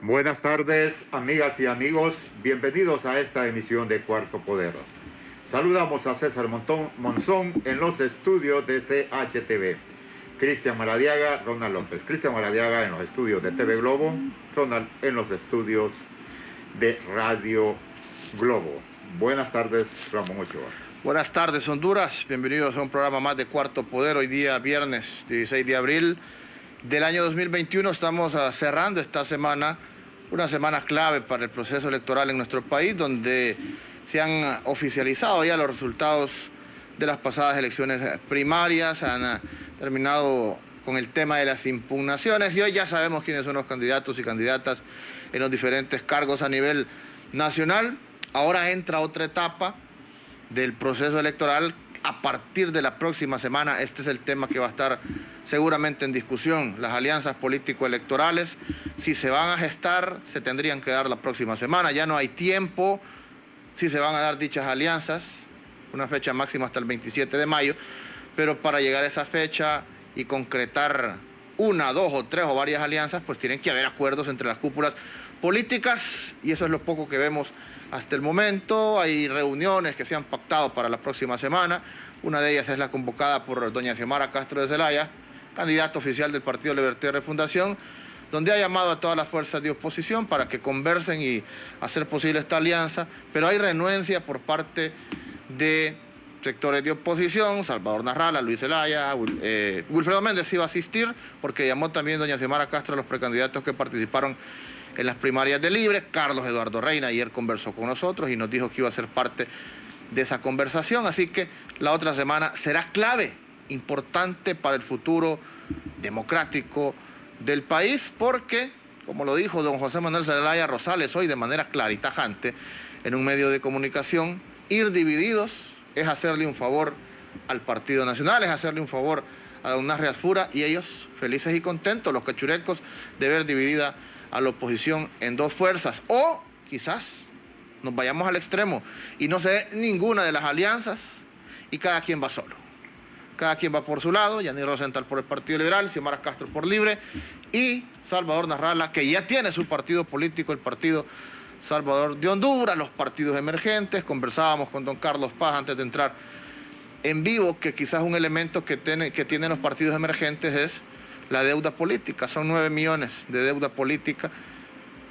Buenas tardes, amigas y amigos. Bienvenidos a esta emisión de Cuarto Poder. Saludamos a César Monzón en los estudios de CHTV. Cristian Maradiaga, Ronald López. Cristian Maradiaga en los estudios de TV Globo. Ronald en los estudios de Radio Globo. Buenas tardes, Ramón Ochoa. Buenas tardes, Honduras. Bienvenidos a un programa más de Cuarto Poder. Hoy día viernes 16 de abril del año 2021. Estamos cerrando esta semana, una semana clave para el proceso electoral en nuestro país, donde se han oficializado ya los resultados de las pasadas elecciones primarias, han terminado con el tema de las impugnaciones y hoy ya sabemos quiénes son los candidatos y candidatas en los diferentes cargos a nivel nacional. Ahora entra otra etapa del proceso electoral a partir de la próxima semana. Este es el tema que va a estar seguramente en discusión. Las alianzas político-electorales, si se van a gestar, se tendrían que dar la próxima semana. Ya no hay tiempo, si se van a dar dichas alianzas, una fecha máxima hasta el 27 de mayo, pero para llegar a esa fecha y concretar una, dos o tres o varias alianzas, pues tienen que haber acuerdos entre las cúpulas políticas y eso es lo poco que vemos hasta el momento. Hay reuniones que se han pactado para la próxima semana. Una de ellas es la convocada por doña Xiomara Castro de Zelaya, candidata oficial del Partido Libertad y Refundación, donde ha llamado a todas las fuerzas de oposición para que conversen y hacer posible esta alianza, pero hay renuencia por parte de sectores de oposición. Salvador Narrala, Luis Zelaya, Wilfredo Méndez iba a asistir porque llamó también doña Xiomara Castro a los precandidatos que participaron en las primarias de Libre. Carlos Eduardo Reina ayer conversó con nosotros y nos dijo que iba a ser parte de esa conversación, así que la otra semana será clave, importante para el futuro democrático del país, porque, como lo dijo don José Manuel Zelaya Rosales hoy de manera clara y tajante en un medio de comunicación, ir divididos es hacerle un favor al Partido Nacional, es hacerle un favor a don Narri Asfura y ellos felices y contentos, los cachurecos, de ver dividida a la oposición en dos fuerzas, o quizás nos vayamos al extremo y no se dé ninguna de las alianzas y cada quien va solo. Cada quien va por su lado, Yanir Rosenthal por el Partido Liberal, Xiomara Castro por Libre y Salvador Narrala, que ya tiene su partido político, el Partido Salvador de Honduras, los partidos emergentes. Conversábamos con don Carlos Paz antes de entrar en vivo que quizás un elemento que tienen los partidos emergentes es la deuda política. Son 9 millones de deuda política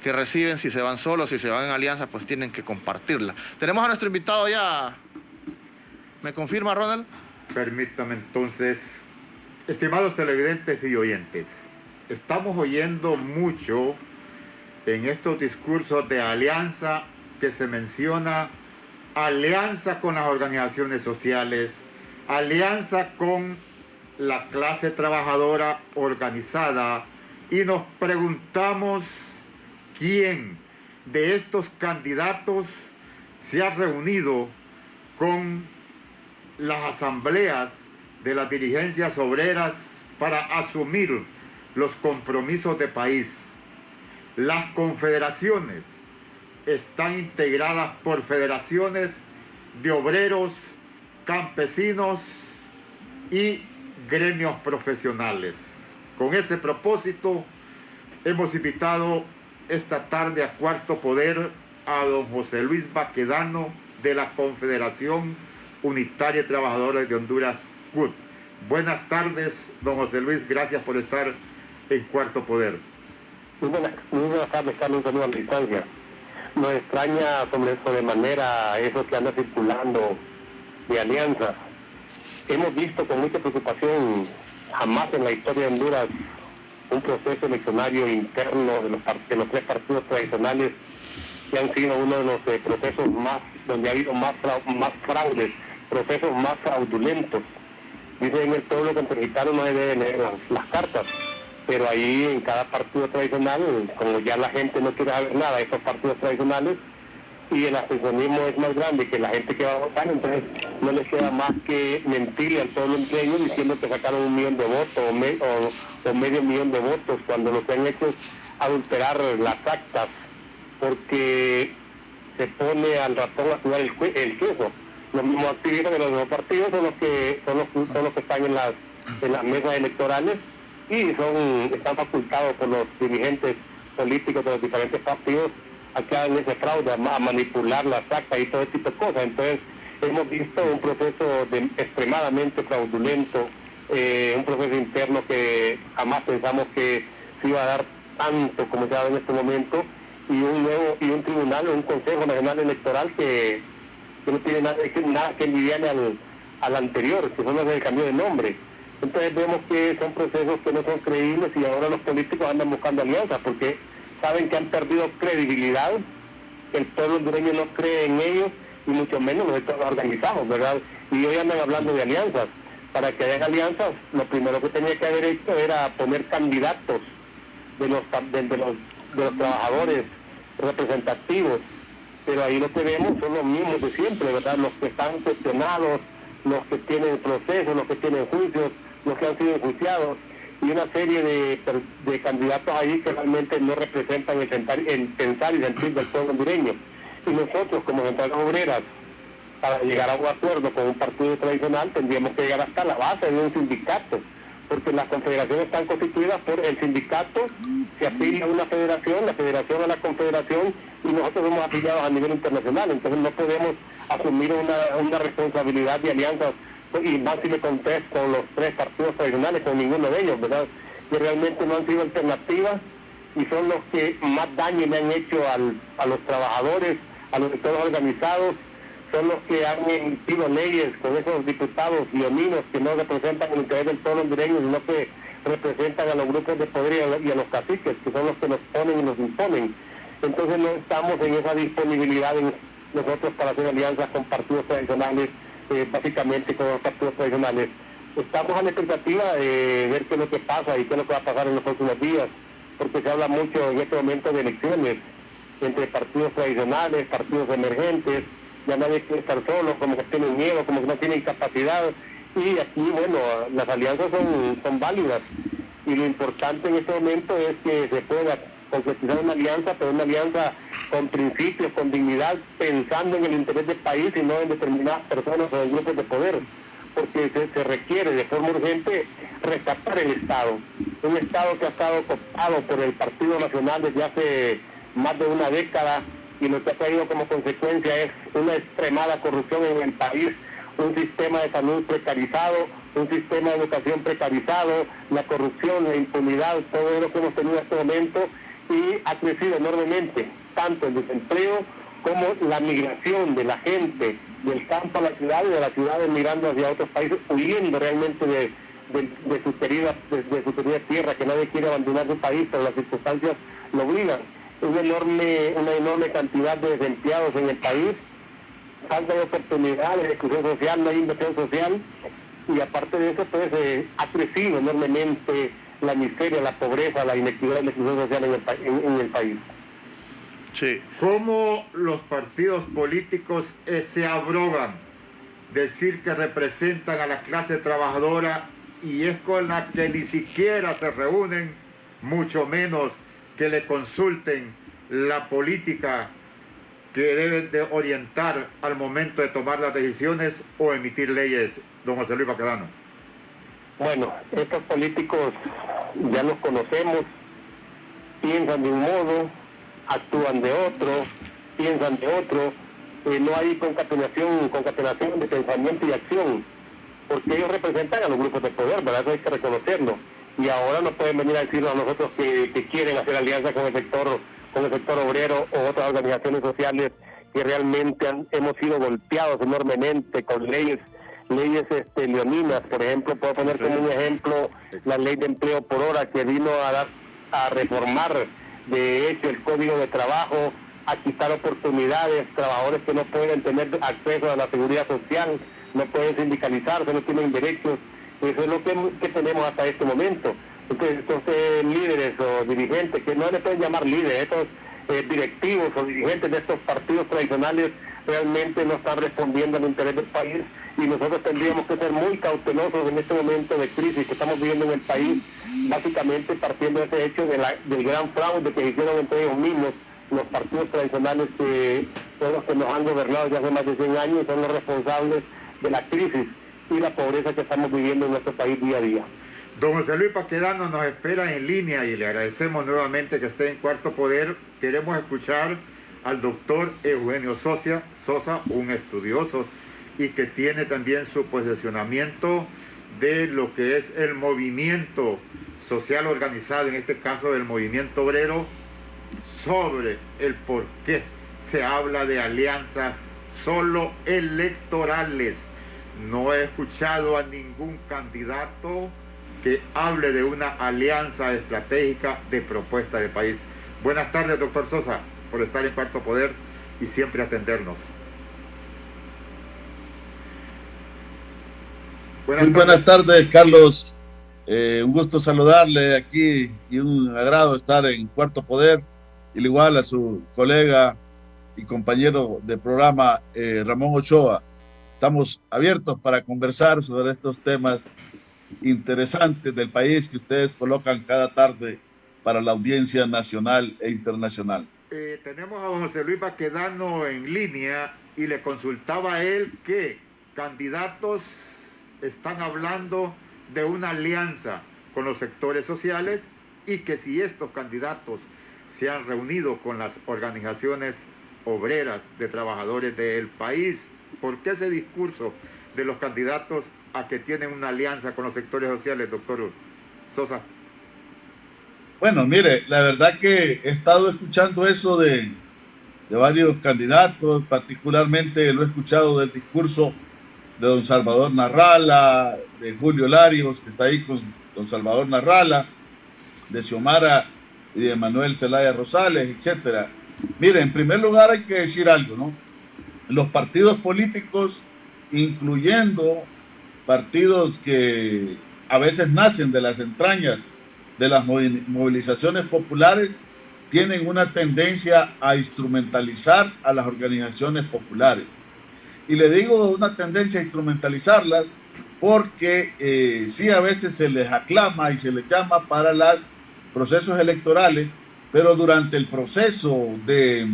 que reciben si se van solos, si se van en alianza, pues tienen que compartirla. Tenemos a nuestro invitado ya. ¿Me confirma, Ronald? Permítame entonces, estimados televidentes y oyentes, estamos oyendo mucho en estos discursos de alianza que se menciona alianza con las organizaciones sociales, alianza con la clase trabajadora organizada, y nos preguntamos quién de estos candidatos se ha reunido con las asambleas de las dirigencias obreras para asumir los compromisos de país. Las confederaciones están integradas por federaciones de obreros, campesinos y gremios profesionales. Con ese propósito hemos invitado esta tarde a Cuarto Poder a don José Luis Baquedano de la Confederación Unitaria de Trabajadores de Honduras, CUT. Buenas tardes, don José Luis, gracias por estar en Cuarto Poder. Muy buenas tardes, Carlos, un saludo a la distancia. Nos extraña sobremanera eso que anda circulando de alianzas. Hemos visto con mucha preocupación, jamás en la historia de Honduras, un proceso eleccionario interno de los tres partidos tradicionales que han sido uno de los procesos más, donde ha habido más fraudes, procesos más fraudulentos. Dicen en el pueblo que entre gitanos no se deben leer las cartas, pero ahí en cada partido tradicional, como ya la gente no quiere saber nada de esos partidos tradicionales, y el abstencionismo es más grande que la gente que va a votar, entonces no les queda más que mentirle al pueblo entre ellos diciendo que sacaron 1 millón de votos o medio millón de votos, cuando lo que han hecho es adulterar las actas, porque se pone al ratón a jugar el queso. Los mismos activistas de los demás partidos son los que están en las mesas electorales y están facultados por los dirigentes políticos de los diferentes partidos acá en ese fraude, a manipular las actas y todo ese tipo de cosas. Entonces, hemos visto un proceso extremadamente fraudulento, un proceso interno que jamás pensamos que se iba a dar tanto como se ha dado en este momento, y un tribunal, un Consejo Nacional Electoral que no tiene nada que envidiarle al anterior, que solo es el cambio de nombre. Entonces vemos que son procesos que no son creíbles, y ahora los políticos andan buscando alianzas porque saben que han perdido credibilidad, que el pueblo hondureño no cree en ellos, y mucho menos los sectores organizados, ¿verdad? Y hoy andan hablando de alianzas. Para que haya alianzas, lo primero que tenía que haber hecho era poner candidatos de los trabajadores representativos, pero ahí lo que vemos son los mismos de siempre, ¿verdad? Los que están cuestionados, los que tienen procesos, los que tienen juicios, los que han sido enjuiciados, y una serie de candidatos ahí que realmente no representan el pensar y sentir del pueblo hondureño. Y nosotros, como centrales obreras, para llegar a un acuerdo con un partido tradicional, tendríamos que llegar hasta la base de un sindicato, porque las confederaciones están constituidas por el sindicato, se afilia a una federación, la federación a la confederación, y nosotros somos afiliados a nivel internacional. Entonces no podemos asumir una responsabilidad de alianzas, y más si me contés con los tres partidos tradicionales, con ninguno de ellos, ¿verdad? Que realmente no han sido alternativas, y son los que más daño le han hecho a los trabajadores, a los sectores organizados. Son los que han emitido leyes con esos diputados leoninos que no representan el interés del pueblo hondureño, sino que representan a los grupos de poder y a los caciques, que son los que nos ponen y nos imponen. Entonces no estamos en esa disponibilidad nosotros para hacer alianzas con partidos tradicionales, básicamente con los partidos tradicionales. Estamos a la expectativa de ver qué es lo que pasa y qué es lo que va a pasar en los próximos días, porque se habla mucho en este momento de elecciones entre partidos tradicionales, partidos emergentes. Ya nadie quiere estar solo, como que tienen miedo, como que no tienen capacidad, y aquí, bueno, las alianzas son válidas, y lo importante en este momento es que se pueda concretizar una alianza, pero una alianza con principios, con dignidad, pensando en el interés del país y no en determinadas personas o en grupos de poder, porque se requiere de forma urgente rescatar el Estado, un Estado que ha estado cooptado por el Partido Nacional desde hace más de una década, y lo que ha traído como consecuencia es una extremada corrupción en el país, un sistema de salud precarizado, un sistema de educación precarizado, la corrupción, la impunidad, todo lo que hemos tenido en este momento, y ha crecido enormemente, tanto el desempleo como la migración de la gente del campo a la ciudad y de las ciudades migrando hacia otros países, huyendo realmente de su querida tierra, que nadie quiere abandonar su país, pero las circunstancias lo obligan. Una enorme cantidad de desempleados en el país, falta de oportunidades, de exclusión social, no hay inversión social, y aparte de eso, pues ha crecido enormemente la miseria, la pobreza, la inequidad y la exclusión social en el país. Sí. ¿Cómo los partidos políticos se abrogan decir que representan a la clase trabajadora, y es con la que ni siquiera se reúnen, mucho menos que le consulten la política que deben de orientar al momento de tomar las decisiones o emitir leyes, don José Luis Baquedano? Bueno, estos políticos ya los conocemos, piensan de un modo, actúan de otro, piensan de otro, no hay concatenación de pensamiento y acción, porque ellos representan a los grupos de poder, ¿verdad? Eso hay que reconocerlo. Y ahora no pueden venir a decirnos a nosotros que quieren hacer alianza con el sector obrero o otras organizaciones sociales que realmente hemos sido golpeados enormemente con leyes leoninas. Por ejemplo, puedo poner como un ejemplo la ley de empleo por hora, que vino a reformar de hecho el código de trabajo, a quitar oportunidades, trabajadores que no pueden tener acceso a la seguridad social, no pueden sindicalizarse, no tienen derechos. Eso es lo que tenemos hasta este momento. Entonces, estos líderes o dirigentes, que no le pueden llamar líderes, estos directivos o dirigentes de estos partidos tradicionales realmente no están respondiendo al interés del país, y nosotros tendríamos que ser muy cautelosos en este momento de crisis que estamos viviendo en el país, básicamente partiendo de ese hecho del gran fraude que hicieron entre ellos mismos los partidos tradicionales, que son los que nos han gobernado ya hace más de 100 años y son los responsables de la crisis y la pobreza que estamos viviendo en nuestro país día a día. Don José Luis Paquedano nos espera en línea y le agradecemos nuevamente que esté en Cuarto Poder. Queremos escuchar al doctor Eugenio Sosa, un estudioso y que tiene también su posicionamiento de lo que es el movimiento social organizado, en este caso el movimiento obrero, sobre el por qué se habla de alianzas solo electorales. No he escuchado a ningún candidato que hable de una alianza estratégica de propuesta de país. Buenas tardes, doctor Sosa, por estar en Cuarto Poder y siempre atendernos. Muy buenas tardes, Carlos. Un gusto saludarle aquí y un agrado estar en Cuarto Poder, y igual a su colega y compañero de programa, Ramón Ochoa. Estamos abiertos para conversar sobre estos temas interesantes del país que ustedes colocan cada tarde para la audiencia nacional e internacional. Tenemos a don José Luis Baquedano en línea y le consultaba a él que candidatos están hablando de una alianza con los sectores sociales y que si estos candidatos se han reunido con las organizaciones obreras de trabajadores del país. ¿Por qué ese discurso de los candidatos a que tienen una alianza con los sectores sociales, doctor Sosa? Bueno, mire, la verdad que he estado escuchando eso de varios candidatos, particularmente lo he escuchado del discurso de don Salvador Narrala, de Julio Larios, que está ahí con don Salvador Narrala, de Xiomara y de Manuel Zelaya Rosales, etcétera. Mire, en primer lugar hay que decir algo, ¿no? Los partidos políticos, incluyendo partidos que a veces nacen de las entrañas de las movilizaciones populares, tienen una tendencia a instrumentalizar a las organizaciones populares. Y le digo una tendencia a instrumentalizarlas porque sí, a veces se les aclama y se les llama para los procesos electorales, pero durante el proceso de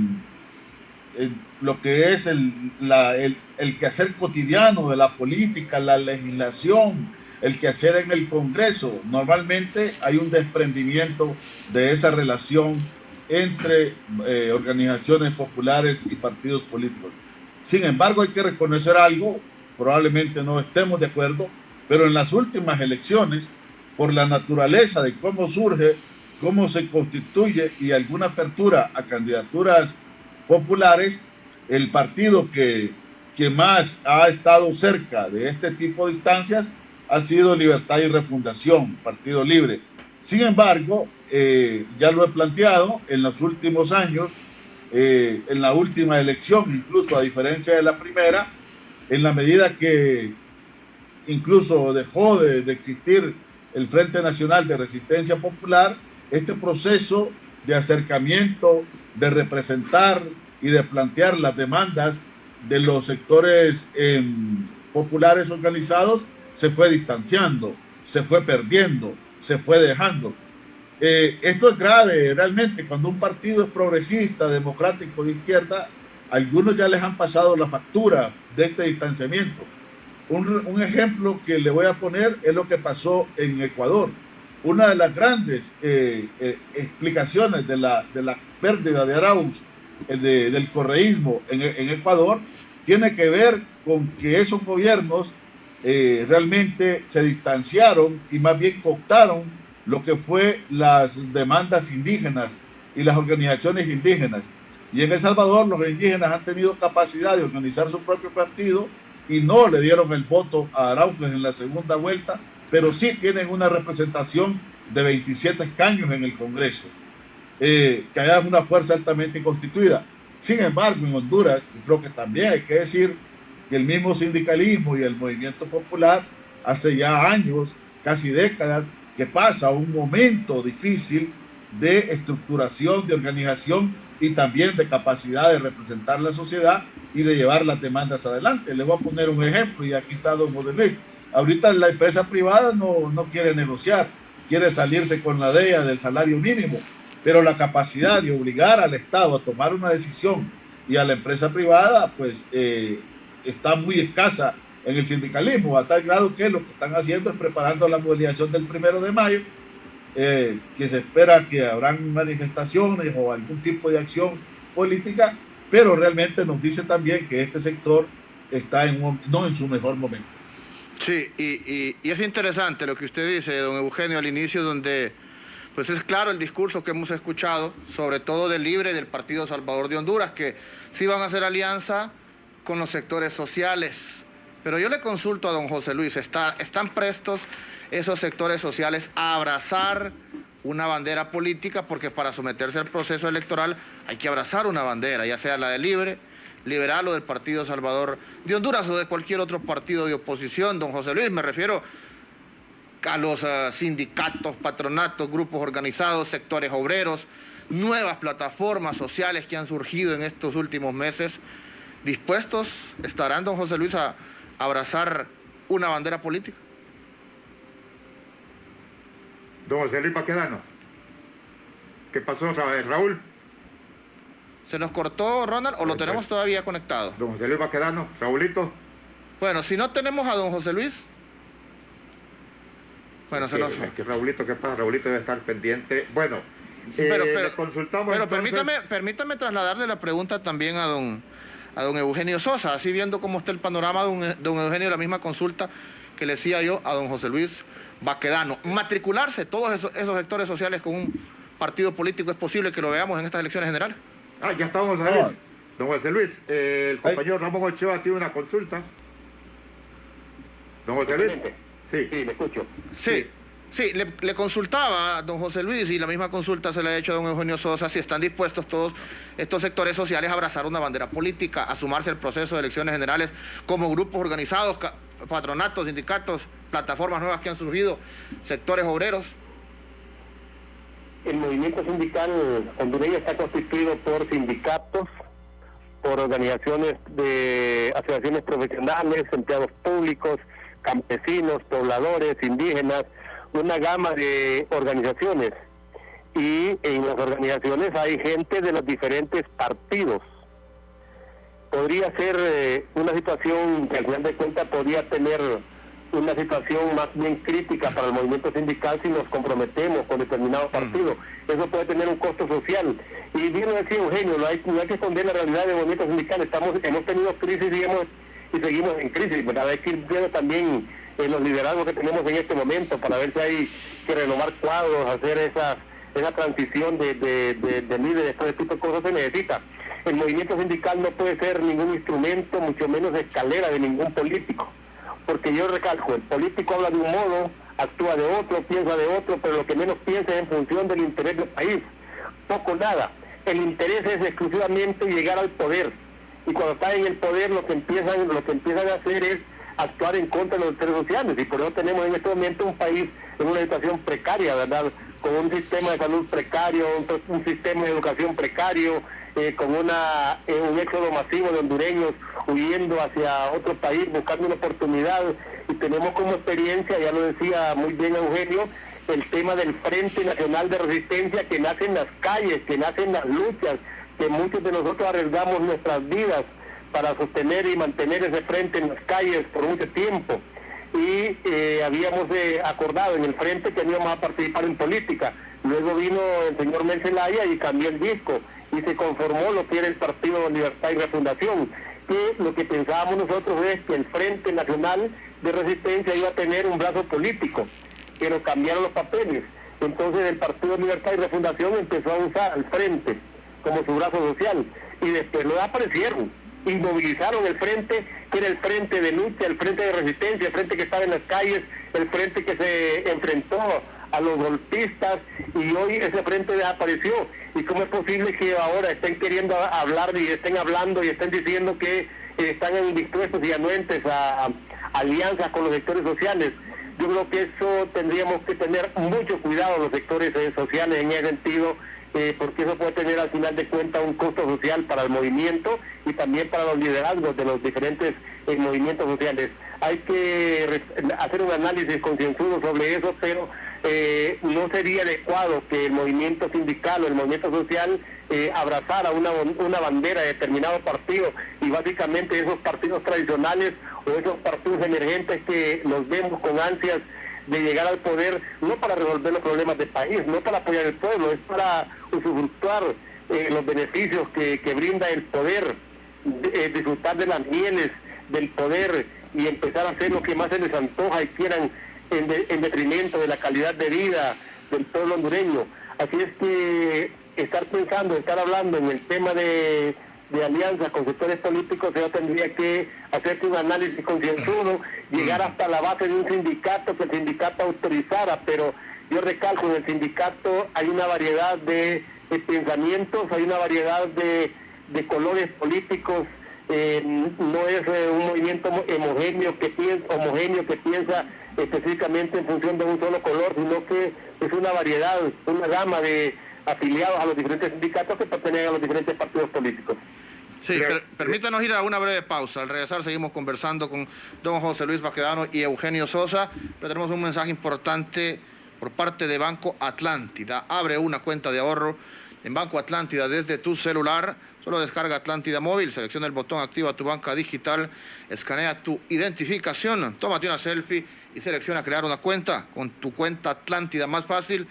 lo que es el quehacer cotidiano de la política, la legislación, el quehacer en el Congreso, normalmente hay un desprendimiento de esa relación entre organizaciones populares y partidos políticos. Sin embargo, hay que reconocer algo, probablemente no estemos de acuerdo, pero en las últimas elecciones, por la naturaleza de cómo surge, cómo se constituye y alguna apertura a candidaturas populares, el partido que más ha estado cerca de este tipo de instancias ha sido Libertad y Refundación, Partido Libre. Sin embargo, ya lo he planteado en los últimos años, en la última elección, incluso a diferencia de la primera, en la medida que incluso dejó de existir el Frente Nacional de Resistencia Popular, este proceso de acercamiento, de representar y de plantear las demandas de los sectores populares organizados se fue distanciando, se fue perdiendo, se fue dejando. Esto es grave realmente cuando un partido es progresista, democrático, de izquierda. Algunos ya les han pasado la factura de este distanciamiento. Un ejemplo que le voy a poner es lo que pasó en Ecuador. Una de las grandes explicaciones de la pérdida de Arauz, del correísmo en Ecuador, tiene que ver con que esos gobiernos realmente se distanciaron y más bien cooptaron lo que fue las demandas indígenas y las organizaciones indígenas. Y en El Salvador los indígenas han tenido capacidad de organizar su propio partido y no le dieron el voto a Arauz en la segunda vuelta, pero sí tienen una representación de 27 escaños en el Congreso, que haya una fuerza altamente constituida. Sin embargo, en Honduras, creo que también hay que decir que el mismo sindicalismo y el movimiento popular hace ya años, casi décadas, que pasa un momento difícil de estructuración, de organización y también de capacidad de representar la sociedad y de llevar las demandas adelante. Le voy a poner un ejemplo y aquí está don José Luis. Ahorita la empresa privada no quiere negociar, quiere salirse con la idea del salario mínimo, pero la capacidad de obligar al Estado a tomar una decisión y a la empresa privada pues está muy escasa en el sindicalismo, a tal grado que lo que están haciendo es preparando la movilización del 1 de mayo, que se espera que habrán manifestaciones o algún tipo de acción política, pero realmente nos dice también que este sector está no en su mejor momento. Sí, y es interesante lo que usted dice, don Eugenio, al inicio, donde pues es claro el discurso que hemos escuchado, sobre todo del Libre y del Partido Salvador de Honduras, que sí van a hacer alianza con los sectores sociales. Pero yo le consulto a don José Luis, ¿están prestos esos sectores sociales a abrazar una bandera política? Porque para someterse al proceso electoral hay que abrazar una bandera, ya sea la del Libre, Liberal o del Partido Salvador de Honduras o de cualquier otro partido de oposición. Don José Luis, me refiero a los sindicatos, patronatos, grupos organizados, sectores obreros, nuevas plataformas sociales que han surgido en estos últimos meses. ¿Dispuestos estarán, don José Luis, a abrazar una bandera política? Don José Luis Baquedano. ¿Qué pasó, Raúl? ¿Se nos cortó, Ronald, o lo tenemos todavía conectado? Don José Luis Baquedano, Raúlito. Bueno, si no tenemos a don José Luis... Bueno, se nos... Es que Raúlito, ¿qué pasa? Raúlito debe estar pendiente. Bueno, pero consultamos. Pero entonces... permítame trasladarle la pregunta también a don Eugenio Sosa, así viendo cómo está el panorama, don Eugenio, la misma consulta que le decía yo a don José Luis Baquedano. Matricularse todos esos sectores sociales con un partido político, ¿es posible que lo veamos en estas elecciones generales? Ya estamos a ver. Don José Luis, el compañero Ramón Ochoa tiene una consulta. Don José Luis. Sí, le escucho. Sí, le consultaba a don José Luis, y la misma consulta se le ha hecho a don Eugenio Sosa, si están dispuestos todos estos sectores sociales a abrazar una bandera política, a sumarse al proceso de elecciones generales como grupos organizados, patronatos, sindicatos, plataformas nuevas que han surgido, sectores obreros. El movimiento sindical hondureño está constituido por sindicatos, por organizaciones de asociaciones profesionales, empleados públicos, campesinos, pobladores, indígenas, una gama de organizaciones. Y en las organizaciones hay gente de los diferentes partidos. Podría ser una situación que al final de cuentas podría tener una situación más bien crítica para el movimiento sindical si nos comprometemos con determinado partido. Eso puede tener un costo social. Y bien lo decía Eugenio, no hay que esconder la realidad del movimiento sindical. Hemos tenido crisis y seguimos en crisis, ¿verdad? Hay que ir viendo también los liderazgos que tenemos en este momento para ver si hay que renovar cuadros, hacer esa transición de líderes, todo tipo de cosas se necesita. El movimiento sindical no puede ser ningún instrumento, mucho menos escalera de ningún político, porque yo recalco, el político habla de un modo, actúa de otro, piensa de otro, pero lo que menos piensa es en función del interés del país, poco nada. El interés es exclusivamente llegar al poder, y cuando está en el poder lo que empiezan a hacer es actuar en contra de los intereses sociales, y por eso tenemos en este momento un país en una situación precaria, ¿verdad? Con un sistema de salud precario, un sistema de educación precario, con un éxodo masivo de hondureños huyendo hacia otro país, buscando una oportunidad, y tenemos como experiencia, ya lo decía muy bien Eugenio, el tema del Frente Nacional de Resistencia que nace en las calles, que nace en las luchas, que muchos de nosotros arriesgamos nuestras vidas para sostener y mantener ese frente en las calles por mucho tiempo. Y habíamos acordado en el frente que no íbamos a participar en política. Luego vino el señor Mel Zelaya y cambió el disco y se conformó lo que era el Partido Libertad y Refundación, que lo que pensábamos nosotros es que el Frente Nacional de Resistencia iba a tener un brazo político, pero cambiaron los papeles. Entonces el Partido Libertad y Refundación empezó a usar al frente como su brazo social, y después lo aparecieron, inmovilizaron el frente, que era el frente de lucha, el frente de resistencia, el frente que estaba en las calles, el frente que se enfrentó a los golpistas, y hoy ese frente desapareció. ¿Y cómo es posible que ahora estén queriendo hablar y estén hablando y estén diciendo que están dispuestos y anuentes a alianzas con los sectores sociales? Yo creo que eso tendríamos que tener mucho cuidado los sectores sociales en ese sentido, porque eso puede tener al final de cuentas un costo social para el movimiento y también para los liderazgos de los diferentes movimientos sociales. Hay que hacer un análisis concienzudo sobre eso, pero no sería adecuado que el movimiento sindical o el movimiento social abrazara una bandera de determinado partido, y básicamente esos partidos tradicionales o esos partidos emergentes que los vemos con ansias de llegar al poder, no para resolver los problemas del país, no para apoyar al pueblo, es para usufructuar los beneficios que brinda el poder, disfrutar de las mieles del poder y empezar a hacer lo que más se les antoja y quieran en detrimento de la calidad de vida del pueblo hondureño. Así es que estar hablando en el tema de alianzas con sectores políticos, se tendría que hacerse un análisis concienzudo, llegar hasta la base de un sindicato, que el sindicato autorizara, pero yo recalco, en el sindicato hay una variedad de pensamientos, hay una variedad de colores políticos, no es un movimiento homogéneo que piensa específicamente en función de un solo color, sino que es una variedad, una gama de afiliados a los diferentes sindicatos que pertenecen a los diferentes partidos políticos. Sí, permítanos ir a una breve pausa. Al regresar seguimos conversando con don José Luis Baquedano y Eugenio Sosa. Pero tenemos un mensaje importante por parte de Banco Atlántida. Abre una cuenta de ahorro en Banco Atlántida desde tu celular. Solo descarga Atlántida Móvil, selecciona el botón, activa tu banca digital, escanea tu identificación, tómate una selfie y selecciona crear una cuenta. Con tu cuenta Atlántida más fácil,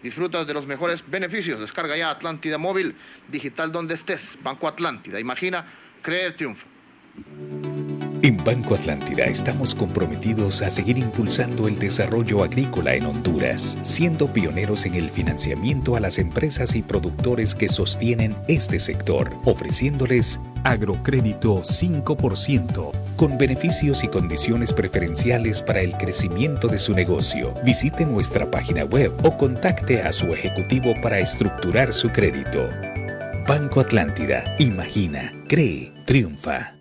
disfrutas de los mejores beneficios. Descarga ya Atlántida Móvil, digital donde estés. Banco Atlántida, imagina, cree el triunfo. En Banco Atlántida estamos comprometidos a seguir impulsando el desarrollo agrícola en Honduras, siendo pioneros en el financiamiento a las empresas y productores que sostienen este sector, ofreciéndoles agrocrédito 5%, con beneficios y condiciones preferenciales para el crecimiento de su negocio. Visite nuestra página web o contacte a su ejecutivo para estructurar su crédito. Banco Atlántida, imagina, cree, triunfa.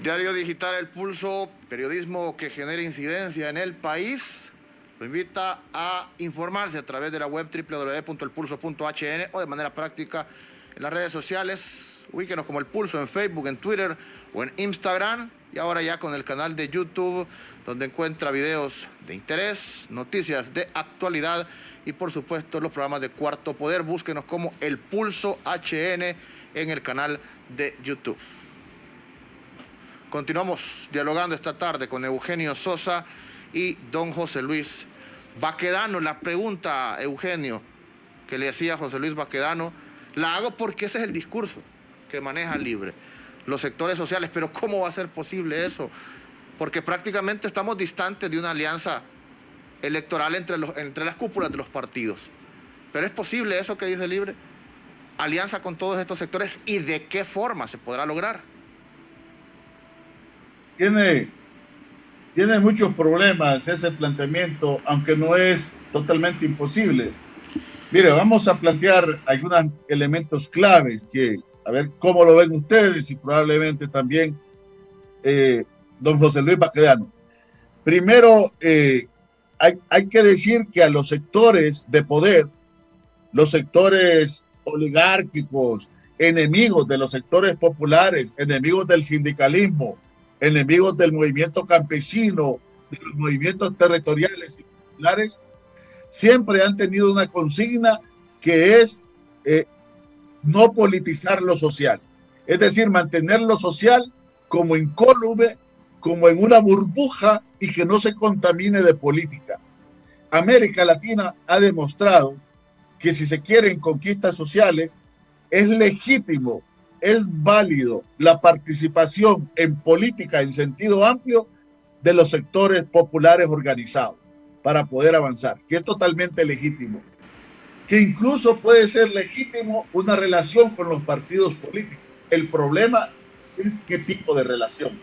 Diario Digital El Pulso, periodismo que genera incidencia en el país, lo invita a informarse a través de la web www.elpulso.hn o de manera práctica en las redes sociales. Ubíquenos como El Pulso en Facebook, en Twitter o en Instagram, y ahora ya con el canal de YouTube, donde encuentra videos de interés, noticias de actualidad y por supuesto los programas de Cuarto Poder. Búsquenos como El Pulso HN en el canal de YouTube. Continuamos dialogando esta tarde con Eugenio Sosa y don José Luis Baquedano. La pregunta, Eugenio, que le hacía José Luis Baquedano, la hago porque ese es el discurso que maneja Libre, los sectores sociales, pero ¿cómo va a ser posible eso? Porque prácticamente estamos distantes de una alianza electoral entre las cúpulas de los partidos. ¿Pero es posible eso que dice Libre? Alianza con todos estos sectores, ¿y de qué forma se podrá lograr? Tiene muchos problemas ese planteamiento, aunque no es totalmente imposible. Mire, vamos a plantear algunos elementos claves que, a ver cómo lo ven ustedes y probablemente también don José Luis Baquedano. Primero, hay que decir que a los sectores de poder, los sectores oligárquicos, enemigos de los sectores populares, enemigos del sindicalismo, enemigos del movimiento campesino, de los movimientos territoriales y populares, siempre han tenido una consigna que es no politizar lo social. Es decir, mantener lo social como incólume, como en una burbuja y que no se contamine de política. América Latina ha demostrado que si se quieren conquistas sociales, es legítimo, es válido la participación en política en sentido amplio de los sectores populares organizados para poder avanzar, que es totalmente legítimo, que incluso puede ser legítimo una relación con los partidos políticos. El problema es qué tipo de relación.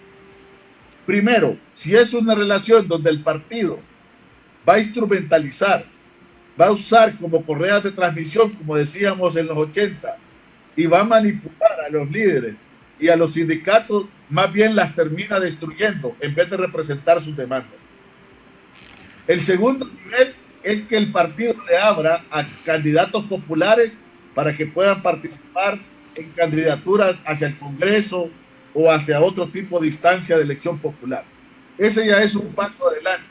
Primero, si es una relación donde el partido va a instrumentalizar, va a usar como correas de transmisión, como decíamos en los 80, y va a manipular a los líderes y a los sindicatos, más bien las termina destruyendo en vez de representar sus demandas. El segundo nivel es que el partido le abra a candidatos populares para que puedan participar en candidaturas hacia el Congreso o hacia otro tipo de instancia de elección popular. Ese ya es un paso adelante,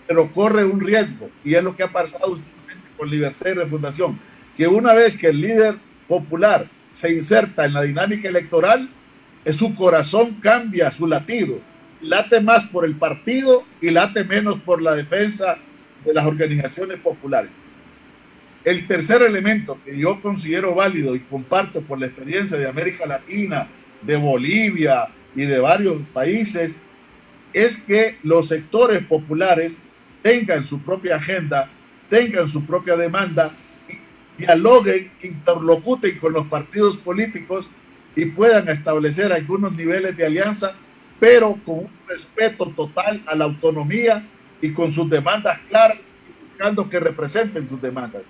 pero corre un riesgo, y es lo que ha pasado últimamente con Libertad y Refundación, que una vez que el líder popular se inserta en la dinámica electoral, su corazón cambia su latido, late más por el partido y late menos por la defensa de las organizaciones populares. El tercer elemento que yo considero válido y comparto por la experiencia de América Latina, de Bolivia y de varios países, es que los sectores populares tengan su propia agenda, tengan su propia demanda, dialoguen, interlocuten con los partidos políticos y puedan establecer algunos niveles de alianza, pero con un respeto total a la autonomía y con sus demandas claras, buscando que representen sus demandas.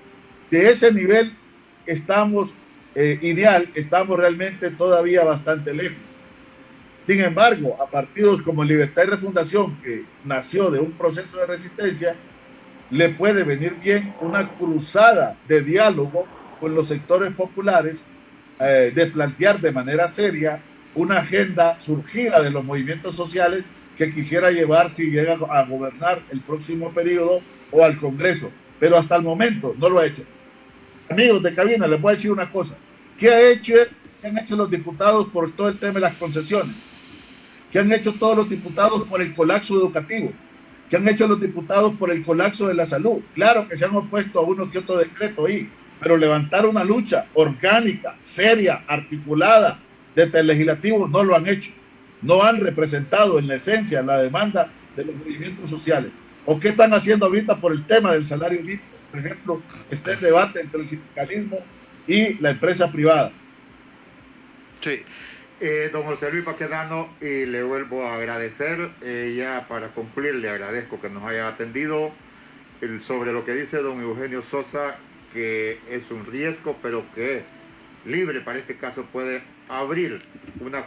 De ese nivel estamos ideal, estamos realmente todavía bastante lejos. Sin embargo, a partidos como Libertad y Refundación, que nació de un proceso de resistencia, le puede venir bien una cruzada de diálogo con los sectores populares, de plantear de manera seria una agenda surgida de los movimientos sociales que quisiera llevar si llega a gobernar el próximo periodo o al Congreso. Pero hasta el momento no lo ha hecho. Amigos de cabina, les voy a decir una cosa. ¿Qué han hecho los diputados por todo el tema de las concesiones? ¿Qué han hecho todos los diputados por el colapso educativo? ¿Qué han hecho los diputados por el colapso de la salud? Claro que se han opuesto a uno que otro decreto ahí, pero levantar una lucha orgánica, seria, articulada desde el legislativo no lo han hecho. No han representado en la esencia la demanda de los movimientos sociales. ¿O qué están haciendo ahorita por el tema del salario mínimo? Por ejemplo, está en debate entre el sindicalismo y la empresa privada. Sí. Don José Luis Baquedano, y le vuelvo a agradecer, ya para concluir le agradezco que nos haya atendido sobre lo que dice don Eugenio Sosa, que es un riesgo, pero que libre para este caso puede abrir una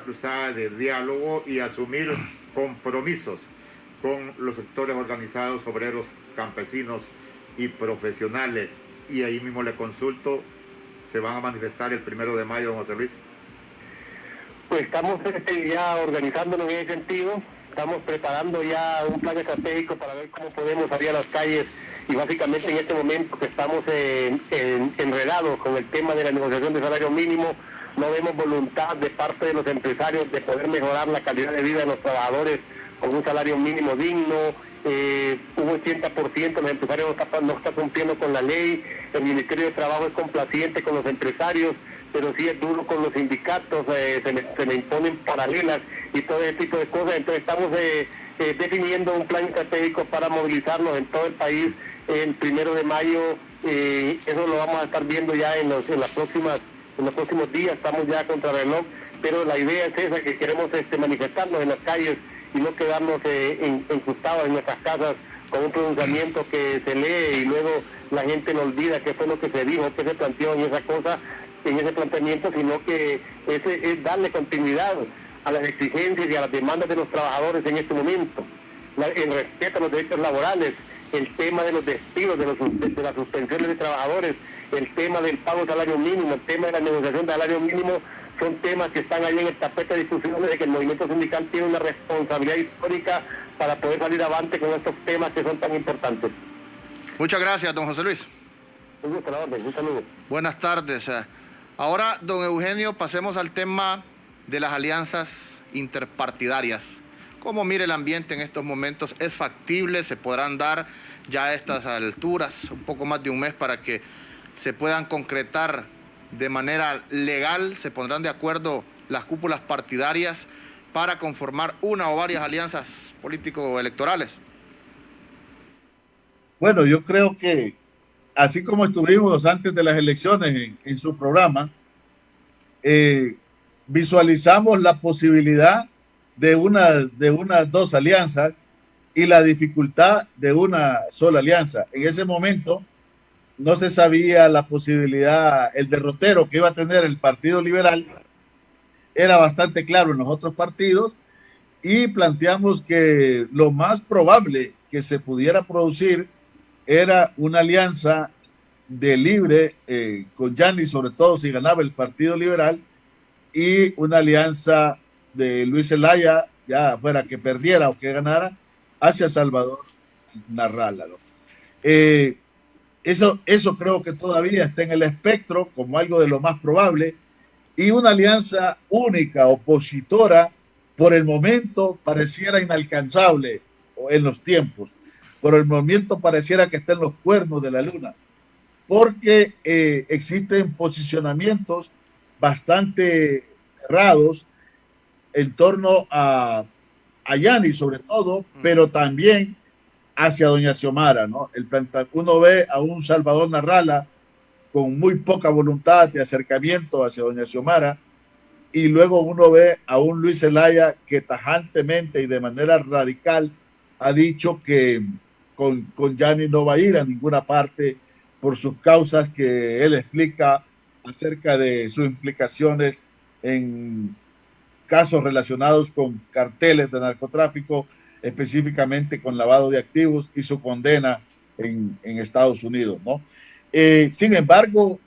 cruzada de diálogo y asumir compromisos con los sectores organizados, obreros, campesinos y profesionales. Y ahí mismo le consulto, ¿se van a manifestar el 1 de mayo, don José Luis? Pues estamos ya organizándonos en ese sentido, estamos preparando ya un plan estratégico para ver cómo podemos salir a las calles, y básicamente en este momento que estamos enredados con el tema de la negociación de salario mínimo, no vemos voluntad de parte de los empresarios de poder mejorar la calidad de vida de los trabajadores con un salario mínimo digno. Un 80% los empresarios no está cumpliendo con la ley, el Ministerio de Trabajo es complaciente con los empresarios, pero sí es duro con los sindicatos, se le imponen paralelas y todo ese tipo de cosas. Entonces estamos definiendo un plan estratégico para movilizarnos en todo el país el 1 de mayo. Eso lo vamos a estar viendo ya en los próximos días, estamos ya contra reloj, pero la idea es esa, que queremos manifestarnos en las calles y no quedarnos enjustados en nuestras casas con un pronunciamiento que se lee y luego la gente lo olvida qué fue lo que se dijo, qué se planteó en esa cosa, en ese planteamiento, sino que es darle continuidad a las exigencias y a las demandas de los trabajadores en este momento, el respeto a los derechos laborales, el tema de los despidos, de las suspensiones de trabajadores, el tema del pago de salario mínimo, el tema de la negociación de salario mínimo, son temas que están ahí en el tapete de discusiones, de que el movimiento sindical tiene una responsabilidad histórica para poder salir avante con estos temas que son tan importantes. Muchas gracias, don José Luis. Un gusto, la orden, un saludo. Buenas tardes. Ahora, don Eugenio, pasemos al tema de las alianzas interpartidarias. ¿Cómo mire el ambiente en estos momentos? ¿Es factible? ¿Se podrán dar ya a estas alturas, un poco más de un mes, para que se puedan concretar de manera legal? ¿Se pondrán de acuerdo las cúpulas partidarias para conformar una o varias alianzas político-electorales? Bueno, yo creo que así como estuvimos antes de las elecciones en su programa, visualizamos la posibilidad de unas dos alianzas y la dificultad de una sola alianza. En ese momento no se sabía la posibilidad, el derrotero que iba a tener el Partido Liberal era bastante claro en los otros partidos, y planteamos que lo más probable que se pudiera producir era una alianza de Libre con Yanis, sobre todo si ganaba el Partido Liberal, y una alianza de Luis Zelaya, ya fuera que perdiera o que ganara, hacia Salvador Narrala, ¿no? Eso creo que todavía está en el espectro como algo de lo más probable, y una alianza única, opositora, por el momento pareciera inalcanzable en los tiempos. Por el momento pareciera que está en los cuernos de la luna, porque existen posicionamientos bastante errados en torno a Yani sobre todo, pero también hacia doña Xiomara, ¿no? Uno ve a un Salvador Narrala con muy poca voluntad de acercamiento hacia doña Xiomara, y luego uno ve a un Luis Zelaya que tajantemente y de manera radical ha dicho que con Yani no va a ir a ninguna parte por sus causas que él explica acerca de sus implicaciones en casos relacionados con carteles de narcotráfico, específicamente con lavado de activos y su condena en Estados Unidos, ¿no? Sin embargo,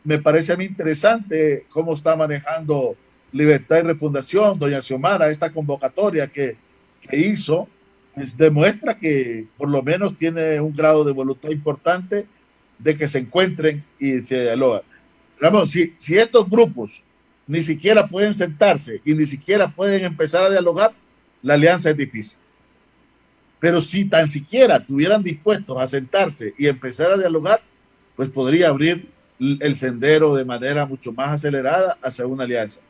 me parece a mí interesante cómo está manejando Libertad y Refundación, doña Xiomara, esta convocatoria que hizo, pues demuestra que por lo menos tiene un grado de voluntad importante de que se encuentren y se dialogan. Ramón, si estos grupos ni siquiera pueden sentarse y ni siquiera pueden empezar a dialogar, la alianza es difícil. Pero si tan siquiera estuvieran dispuestos a sentarse y empezar a dialogar, pues podría abrir el sendero de manera mucho más acelerada hacia una alianza.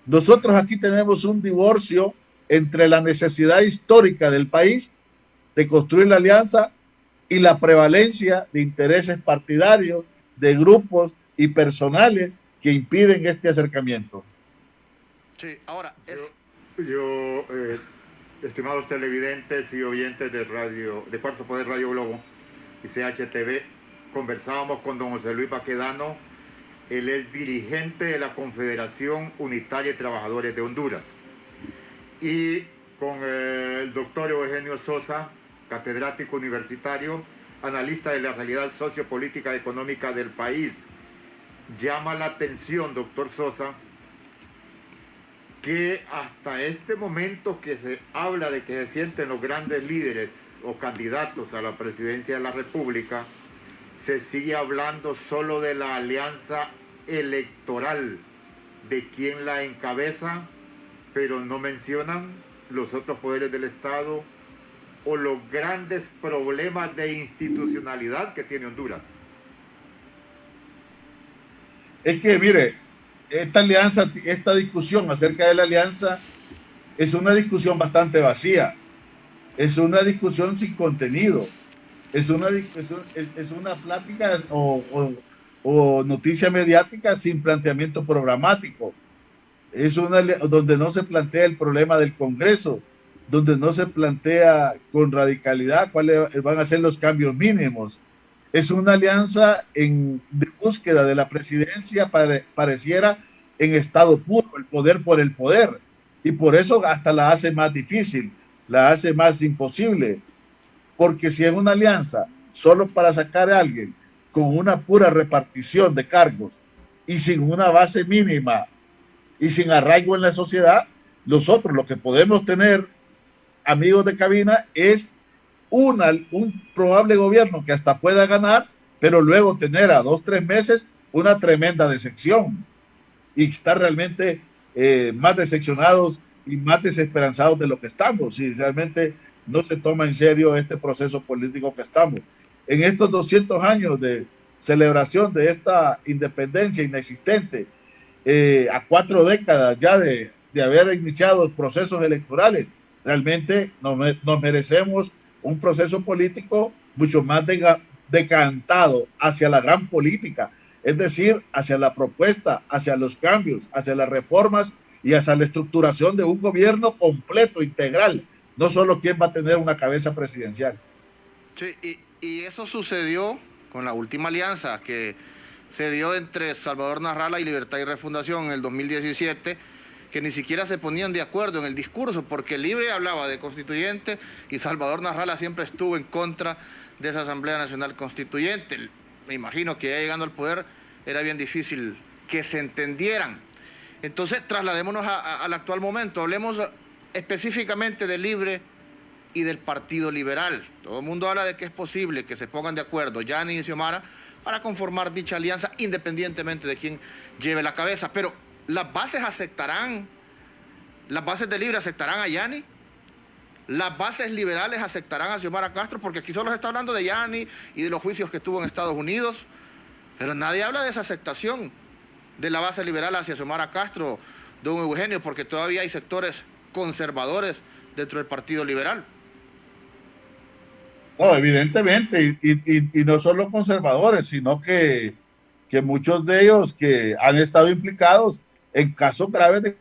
Nosotros aquí tenemos un divorcio entre la necesidad histórica del país de construir la alianza y la prevalencia de intereses partidarios, de grupos y personales que impiden este acercamiento. Sí, ahora estimados televidentes y oyentes de Cuarto Poder Radio Globo y CHTV, conversábamos con don José Luis Baquedano. Él es dirigente de la Confederación Unitaria de Trabajadores de Honduras, y con el doctor Eugenio Sosa, catedrático universitario, analista de la realidad sociopolítica y económica del país. Llama la atención, doctor Sosa, que hasta este momento que se habla de que se sienten los grandes líderes o candidatos a la presidencia de la República, se sigue hablando solo de la alianza electoral, de quién la encabeza, pero no mencionan los otros poderes del Estado o los grandes problemas de institucionalidad que tiene Honduras. Es que, mire, esta alianza, esta discusión acerca de la alianza es una discusión bastante vacía, es una discusión sin contenido, es una plática o noticia mediática sin planteamiento programático, es una donde no se plantea el problema del Congreso, donde no se plantea con radicalidad cuáles van a ser los cambios mínimos. Es una alianza de búsqueda de la presidencia, pareciera en estado puro, el poder por el poder, y por eso hasta la hace más difícil, la hace más imposible, porque si es una alianza solo para sacar a alguien con una pura repartición de cargos y sin una base mínima y sin arraigo en la sociedad, nosotros lo que podemos tener, amigos de cabina, es un probable gobierno que hasta pueda ganar, pero luego tener a 2-3 meses una tremenda decepción y estar realmente más decepcionados y más desesperanzados de lo que estamos, si realmente no se toma en serio este proceso político que estamos. En estos 200 años de celebración de esta independencia inexistente, a 4 décadas ya de haber iniciado procesos electorales, realmente nos merecemos un proceso político mucho más decantado hacia la gran política, es decir, hacia la propuesta, hacia los cambios, hacia las reformas y hacia la estructuración de un gobierno completo, integral, no solo quien va a tener una cabeza presidencial. Sí, y eso sucedió con la última alianza que se dio entre Salvador Narrala y Libertad y Refundación en el 2017, que ni siquiera se ponían de acuerdo en el discurso, porque Libre hablaba de constituyente y Salvador Narrala siempre estuvo en contra de esa Asamblea Nacional Constituyente. Me imagino que ya llegando al poder era bien difícil que se entendieran. Entonces, trasladémonos al actual momento, hablemos específicamente de Libre y del Partido Liberal. Todo el mundo habla de que es posible que se pongan de acuerdo Yani y Xiomara para conformar dicha alianza, independientemente de quién lleve la cabeza. Pero las bases de Libre aceptarán a Yanni, las bases liberales aceptarán a Xiomara Castro, porque aquí solo se está hablando de Yanni y de los juicios que estuvo en Estados Unidos, pero nadie habla de esa aceptación de la base liberal hacia Xiomara Castro, don Eugenio, porque todavía hay sectores conservadores dentro del Partido Liberal. No, evidentemente, y no solo conservadores, sino que muchos de ellos que han estado implicados en casos graves de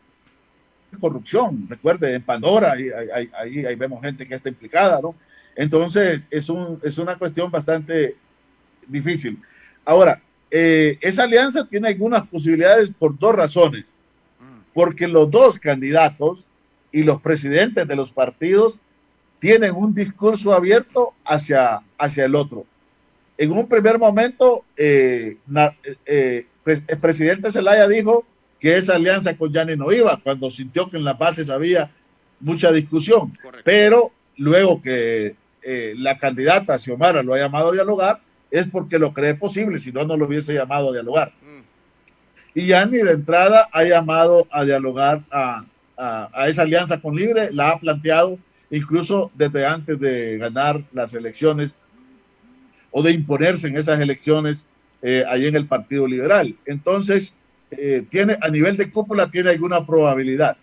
corrupción. Recuerde, en Pandora, ahí vemos gente que está implicada, ¿no? Entonces, es una cuestión bastante difícil. Ahora, esa alianza tiene algunas posibilidades por dos razones. Porque los dos candidatos y los presidentes de los partidos tienen un discurso abierto hacia el otro. En un primer momento, el presidente Zelaya dijo que esa alianza con Yanni no iba, cuando sintió que en las bases había mucha discusión. Correcto. Pero luego que la candidata Xiomara lo ha llamado a dialogar, es porque lo cree posible, si no, no lo hubiese llamado a dialogar. Y Yanni de entrada ha llamado a dialogar a esa alianza con Libre, la ha planteado incluso desde antes de ganar las elecciones o de imponerse en esas elecciones allí en el Partido Liberal. Entonces, a nivel de cúpula tiene alguna probabilidad.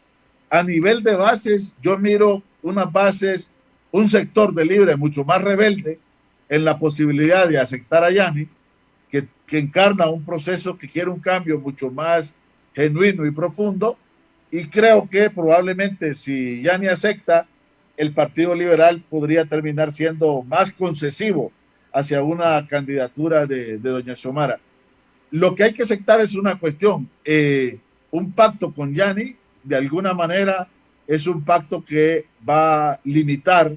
A nivel de bases, yo miro unas bases, un sector de Libre mucho más rebelde en la posibilidad de aceptar a Yanni, que encarna un proceso que quiere un cambio mucho más genuino y profundo, y creo que probablemente si Yanni acepta, el Partido Liberal podría terminar siendo más concesivo hacia una candidatura de doña Xiomara. Lo que hay que aceptar es una cuestión, un pacto con Yanni, de alguna manera, es un pacto que va a limitar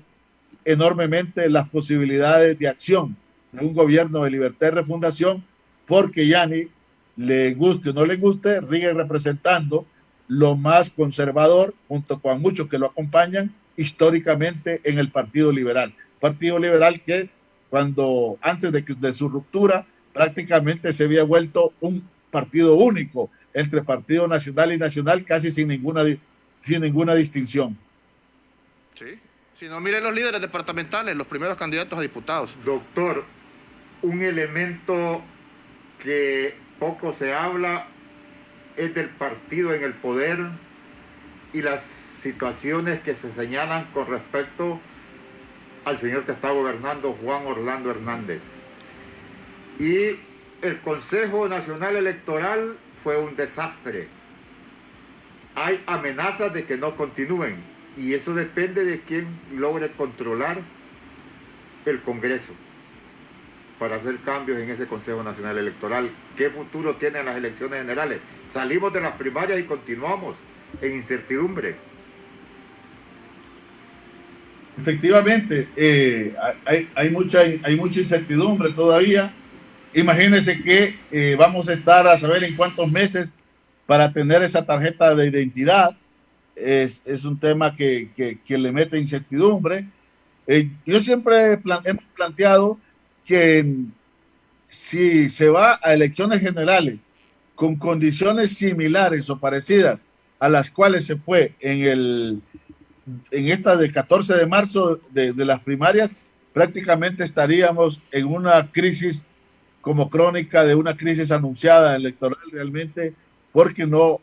enormemente las posibilidades de acción de un gobierno de libertad y refundación, porque Yanni, le guste o no le guste, sigue representando lo más conservador, junto con muchos que lo acompañan históricamente en el Partido Liberal. Partido Liberal que antes de su ruptura, prácticamente se había vuelto un partido único entre Partido Nacional y Nacional, casi sin ninguna distinción. Sí, si no, miren los líderes departamentales, los primeros candidatos a diputados. Doctor, un elemento que poco se habla es del partido en el poder y las situaciones que se señalan con respecto al señor que está gobernando, Juan Orlando Hernández. Y el Consejo Nacional Electoral fue un desastre. Hay amenazas de que no continúen y eso depende de quién logre controlar el Congreso para hacer cambios en ese Consejo Nacional Electoral. ¿Qué futuro tienen las elecciones generales? Salimos de las primarias y continuamos en incertidumbre. Efectivamente, hay mucha incertidumbre todavía. Imagínense que vamos a estar a saber en cuántos meses para tener esa tarjeta de identidad. Es un tema que le mete incertidumbre. Yo siempre hemos planteado que si se va a elecciones generales con condiciones similares o parecidas a las cuales se fue en esta de 14 de marzo de las primarias, prácticamente estaríamos en una crisis como crónica de una crisis anunciada electoral realmente, porque no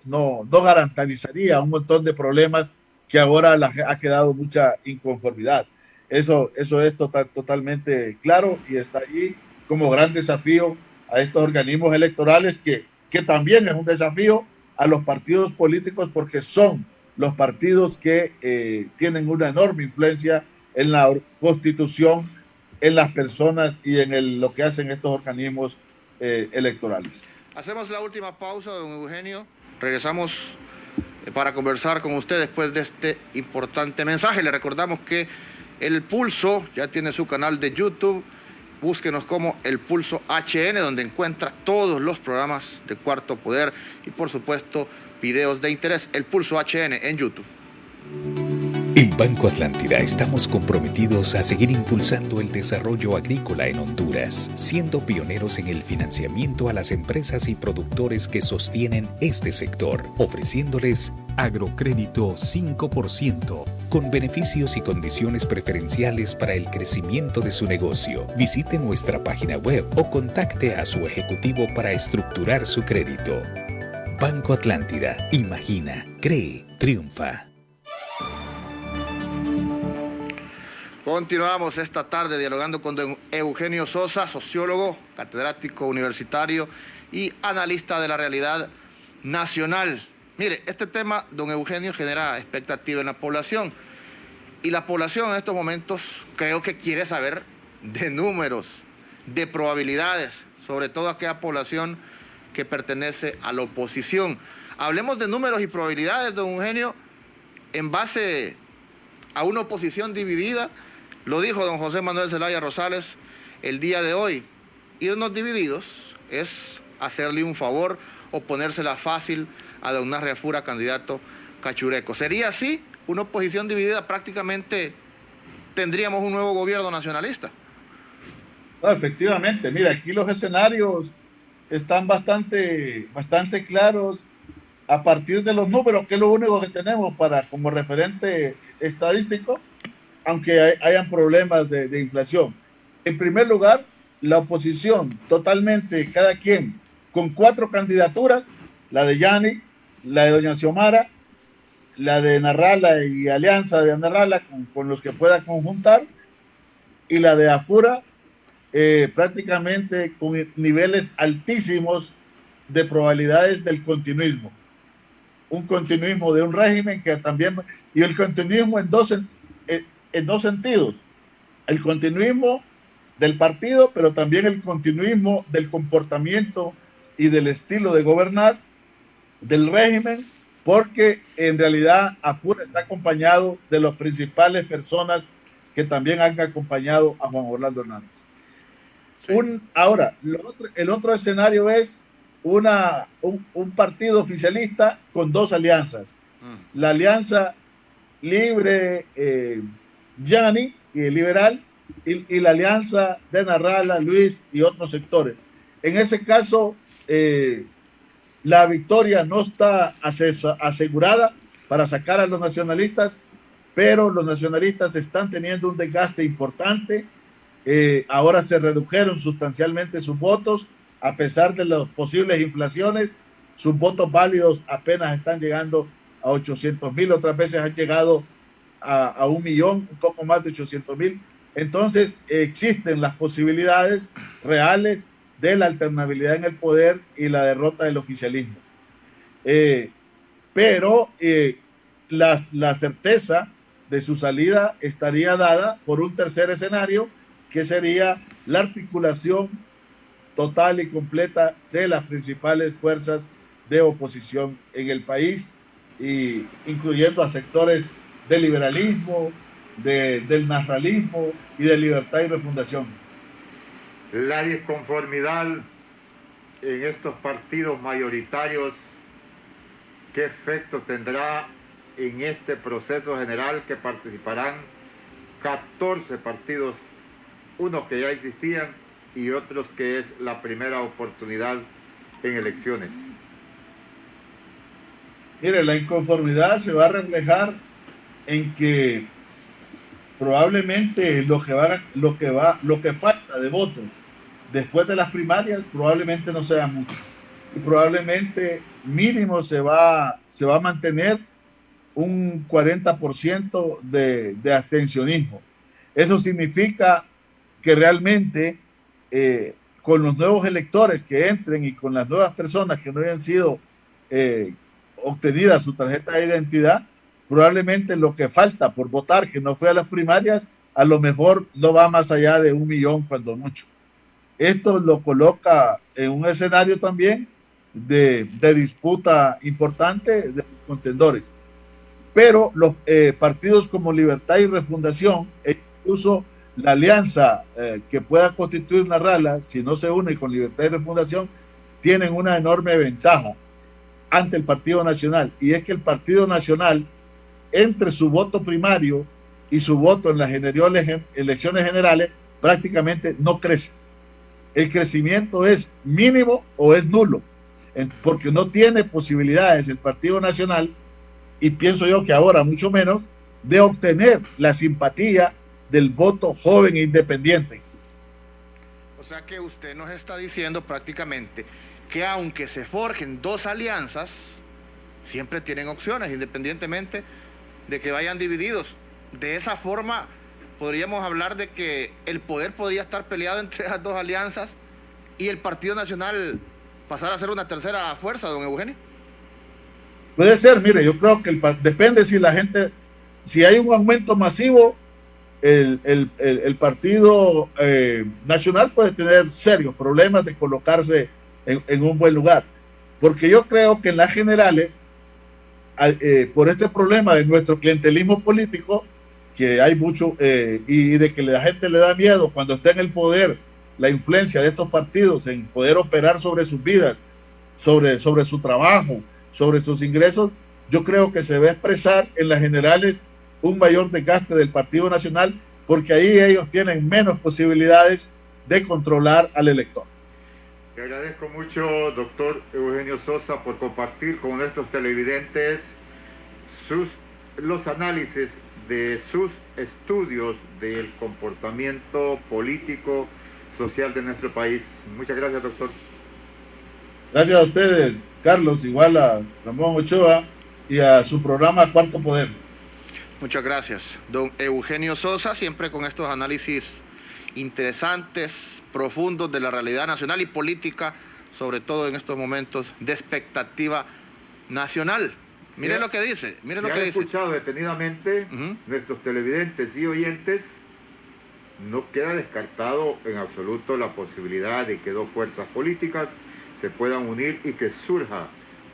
garantizaría un montón de problemas que ahora ha quedado mucha inconformidad. Eso es totalmente claro y está allí como gran desafío a estos organismos electorales que también es un desafío a los partidos políticos, porque son los partidos que tienen una enorme influencia en la Constitución, en las personas y en lo que hacen estos organismos electorales. Hacemos la última pausa, don Eugenio. Regresamos para conversar con usted después de este importante mensaje. Le recordamos que El Pulso ya tiene su canal de YouTube. Búsquenos como El Pulso HN, donde encuentra todos los programas de Cuarto Poder y, por supuesto, videos de interés. El Pulso HN en YouTube. Banco Atlántida estamos comprometidos a seguir impulsando el desarrollo agrícola en Honduras, siendo pioneros en el financiamiento a las empresas y productores que sostienen este sector, ofreciéndoles agrocrédito 5%, con beneficios y condiciones preferenciales para el crecimiento de su negocio. Visite nuestra página web o contacte a su ejecutivo para estructurar su crédito. Banco Atlántida. Imagina, cree, triunfa. Continuamos esta tarde dialogando con don Eugenio Sosa, sociólogo, catedrático universitario y analista de la realidad nacional. Mire, este tema, don Eugenio, genera expectativa en la población. Y la población en estos momentos creo que quiere saber de números, de probabilidades, sobre todo aquella población que pertenece a la oposición. Hablemos de números y probabilidades, don Eugenio, en base a una oposición dividida. Lo dijo don José Manuel Zelaya Rosales el día de hoy. Irnos divididos es hacerle un favor o ponérsela fácil a don Narria Fura, candidato cachureco. ¿Sería así? Una oposición dividida, prácticamente tendríamos un nuevo gobierno nacionalista. No, efectivamente, mira, aquí los escenarios están bastante claros a partir de los números, que es lo único que tenemos para como referente estadístico, aunque hayan problemas de inflación. En primer lugar, la oposición totalmente, cada quien, con 4 candidaturas, la de Yani, la de doña Xiomara, la de Narrala y Alianza de Narrala con los que pueda conjuntar, y la de Afura, prácticamente con niveles altísimos de probabilidades del continuismo. Un continuismo de un régimen que también, y el continuismo en dos sentidos, el continuismo del partido, pero también el continuismo del comportamiento y del estilo de gobernar del régimen, porque en realidad Afura está acompañado de las principales personas que también han acompañado a Juan Orlando Hernández. Ahora, el otro escenario es un partido oficialista con 2 alianzas. La alianza libre, Yani y el liberal, y la alianza de Narrala, Luis y otros sectores. En ese caso, la victoria no está asegurada para sacar a los nacionalistas, pero los nacionalistas están teniendo un desgaste importante. Ahora se redujeron sustancialmente sus votos, a pesar de las posibles inflaciones. Sus votos válidos apenas están llegando a 800,000, otras veces han llegado a 1,000,000, un poco más de 800,000. Entonces existen las posibilidades reales de la alternabilidad en el poder y la derrota del oficialismo. Pero la certeza de su salida estaría dada por un tercer escenario, que sería la articulación total y completa de las principales fuerzas de oposición en el país, y incluyendo a sectores del liberalismo, del narralismo y de Libertad y Refundación. La disconformidad en estos partidos mayoritarios, ¿qué efecto tendrá en este proceso general que participarán 14 partidos, unos que ya existían y otros que es la primera oportunidad en elecciones? Mire, la inconformidad se va a reflejar en que probablemente lo que falta de votos después de las primarias probablemente no sea mucho, y probablemente mínimo se va a mantener un 40% de abstencionismo. Eso significa que realmente con los nuevos electores que entren y con las nuevas personas que no hayan sido obtenidas su tarjeta de identidad, probablemente lo que falta por votar, que no fue a las primarias, a lo mejor no va más allá de 1,000,000 cuando mucho. Esto lo coloca en un escenario también de disputa importante de contendores. Pero los partidos como Libertad y Refundación, e incluso la alianza que pueda constituir Narrala, si no se une con Libertad y Refundación, tienen una enorme ventaja ante el Partido Nacional. Y es que el Partido Nacional entre su voto primario y su voto en las elecciones generales prácticamente no crece. El crecimiento es mínimo o es nulo, porque no tiene posibilidades el Partido Nacional, y pienso yo que ahora mucho menos, de obtener la simpatía del voto joven e independiente. O sea que usted nos está diciendo prácticamente que aunque se forjen dos alianzas, siempre tienen opciones, independientemente de que vayan divididos. De esa forma, podríamos hablar de que el poder podría estar peleado entre las dos alianzas y el Partido Nacional pasar a ser una tercera fuerza, don Eugenio. Puede ser, mire, yo creo que depende si la gente, si hay un aumento masivo, el Partido Nacional puede tener serios problemas de colocarse en un buen lugar. Porque yo creo que en las generales, por este problema de nuestro clientelismo político, que hay mucho, y de que la gente le da miedo cuando está en el poder, la influencia de estos partidos en poder operar sobre sus vidas, sobre su trabajo, sobre sus ingresos, yo creo que se va a expresar en las generales un mayor desgaste del Partido Nacional, porque ahí ellos tienen menos posibilidades de controlar al elector. Le agradezco mucho, doctor Eugenio Sosa, por compartir con nuestros televidentes los análisis de sus estudios del comportamiento político, social de nuestro país. Muchas gracias, doctor. Gracias a ustedes, Carlos, igual a Ramón Ochoa y a su programa Cuarto Poder. Muchas gracias, don Eugenio Sosa, siempre con estos análisis interesantes, profundos de la realidad nacional y política, sobre todo en estos momentos de expectativa nacional. Mire lo que dice, mire lo que dice. Si han escuchado detenidamente nuestros televidentes y oyentes, no queda descartado en absoluto la posibilidad de que dos fuerzas políticas se puedan unir y que surja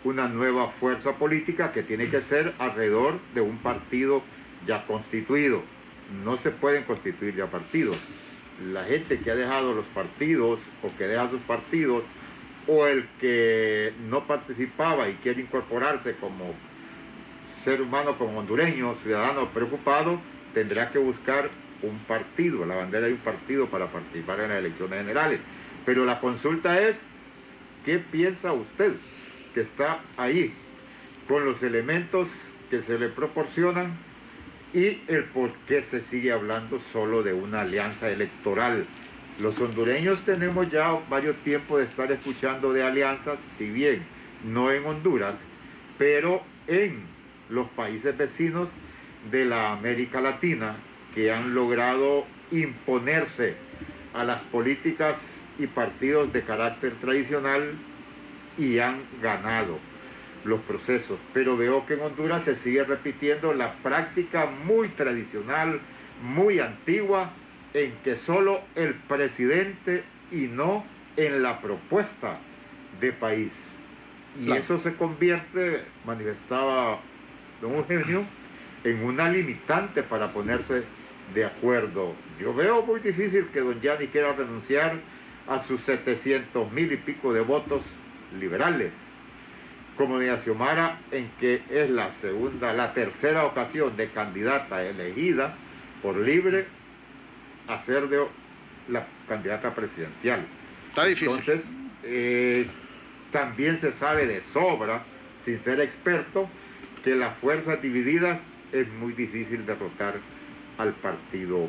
una nueva fuerza política que tiene que ser alrededor de un partido ya constituido. No se pueden constituir ya partidos. La gente que ha dejado los partidos o que deja sus partidos, o el que no participaba y quiere incorporarse como ser humano, como hondureño, ciudadano preocupado, tendrá que buscar un partido, la bandera de un partido para participar en las elecciones generales. Pero la consulta es, ¿qué piensa usted que está ahí con los elementos que se le proporcionan y el por qué se sigue hablando solo de una alianza electoral? Los hondureños tenemos ya varios tiempos de estar escuchando de alianzas, si bien no en Honduras, pero en los países vecinos de la América Latina, que han logrado imponerse a las políticas y partidos de carácter tradicional y han ganado los procesos. Pero veo que en Honduras se sigue repitiendo la práctica muy tradicional, muy antigua, en que solo el presidente y no en la propuesta de país. Y claro, eso se convierte, manifestaba don Eugenio, en una limitante para ponerse de acuerdo. Yo veo muy difícil que don Yanni quiera renunciar a sus 700,000 y pico de votos liberales, como doña Xiomara, en que es la tercera ocasión de candidata elegida por libre a ser de la candidata presidencial. Está difícil. Entonces, también se sabe de sobra, sin ser experto, que las fuerzas divididas es muy difícil derrotar al Partido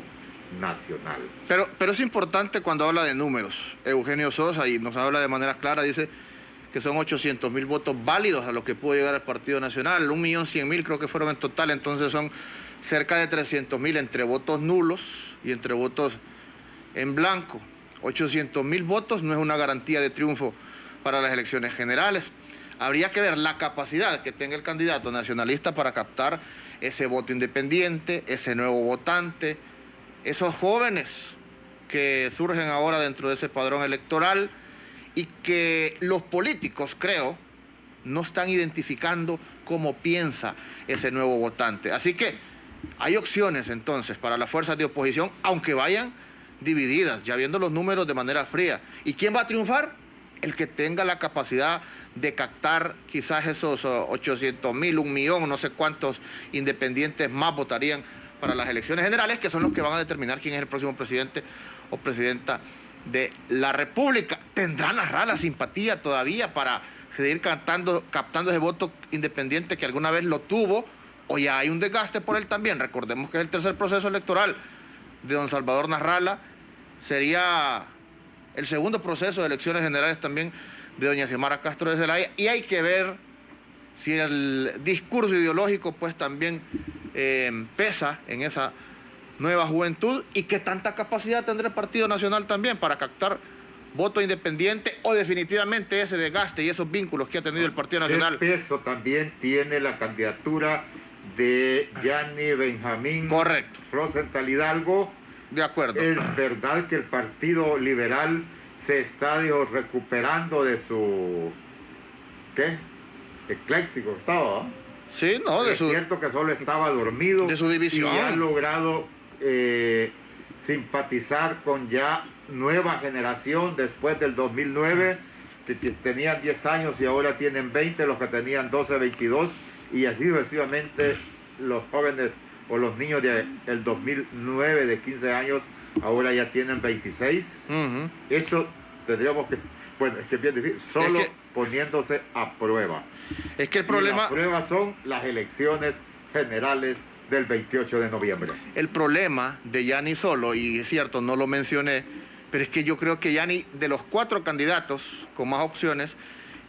Nacional. Pero es importante cuando habla de números. Eugenio Sosa, y nos habla de manera clara, dice que son 800,000 votos válidos a los que pudo llegar el Partido Nacional, 1.100.000 creo que fueron en total, entonces son cerca de 300,000 entre votos nulos y entre votos en blanco. 800,000 votos no es una garantía de triunfo para las elecciones generales. Habría que ver la capacidad que tenga el candidato nacionalista para captar ese voto independiente, ese nuevo votante, esos jóvenes que surgen ahora dentro de ese padrón electoral y que los políticos, creo, no están identificando cómo piensa ese nuevo votante. Así que hay opciones entonces para las fuerzas de oposición, aunque vayan divididas, ya viendo los números de manera fría. ¿Y quién va a triunfar? el que tenga la capacidad de captar quizás esos 800,000, 1,000,000, no sé cuántos independientes más votarían para las elecciones generales, que son los que van a determinar quién es el próximo presidente o presidenta de la República. ¿Tendrá Narrala la simpatía todavía para seguir captando ese voto independiente que alguna vez lo tuvo, o ya hay un desgaste por él también? Recordemos que es el tercer proceso electoral de don Salvador Narrala, sería el segundo proceso de elecciones generales también de doña Xiomara Castro de Zelaya, y hay que ver si el discurso ideológico pues también pesa en esa nueva juventud, y qué tanta capacidad tendrá el Partido Nacional también para captar voto independiente, o definitivamente ese desgaste y esos vínculos que ha tenido el Partido Nacional. ¿Qué peso también tiene la candidatura de Yanni Benjamín Correcto. Rosenthal Hidalgo? De acuerdo. Es verdad que el Partido Liberal se está recuperando de su... ¿qué? Ecléctico estaba, ¿no? Sí, no, es cierto que solo estaba dormido. De su división. Y ha logrado simpatizar con ya nueva generación después del 2009, que tenían 10 años y ahora tienen 20, los que tenían 12, 22, y así sucesivamente los jóvenes o los niños del 2009 de 15 años ahora ya tienen 26. Eso tendríamos que, bueno, es que es bien difícil, solo poniéndose a prueba. Es que el problema... La prueba son las elecciones generales del 28 de noviembre. El problema de Yanni solo, y es cierto, no lo mencioné, pero es que yo creo que Yanni, de los 4 candidatos con más opciones,